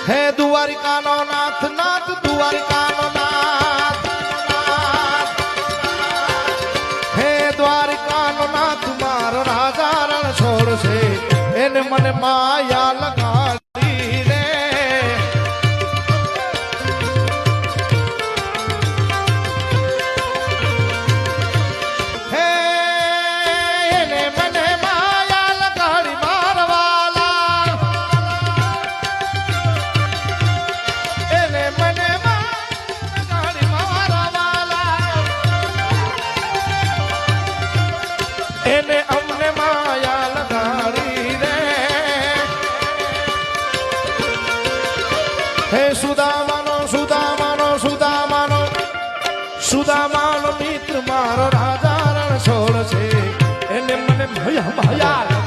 હે દ્વારિકાનો નાથ નાથ દ્વારિકાનો નાથ હે દ્વારિકાનો નાથ મારો રાજા રણ છોડશે એને મને માયા લગાડી રે હે એને મને માયા લગાડી મારવાલા એને મને માયા લગાડી મારવાલા એને અમને માયા લગાડી રે હે સુદામાનો સુદામાનો સુદામાનો સુદામાનો મિત્ર મારો રાજા રણ છોડ છે એને મને ભયા ભયા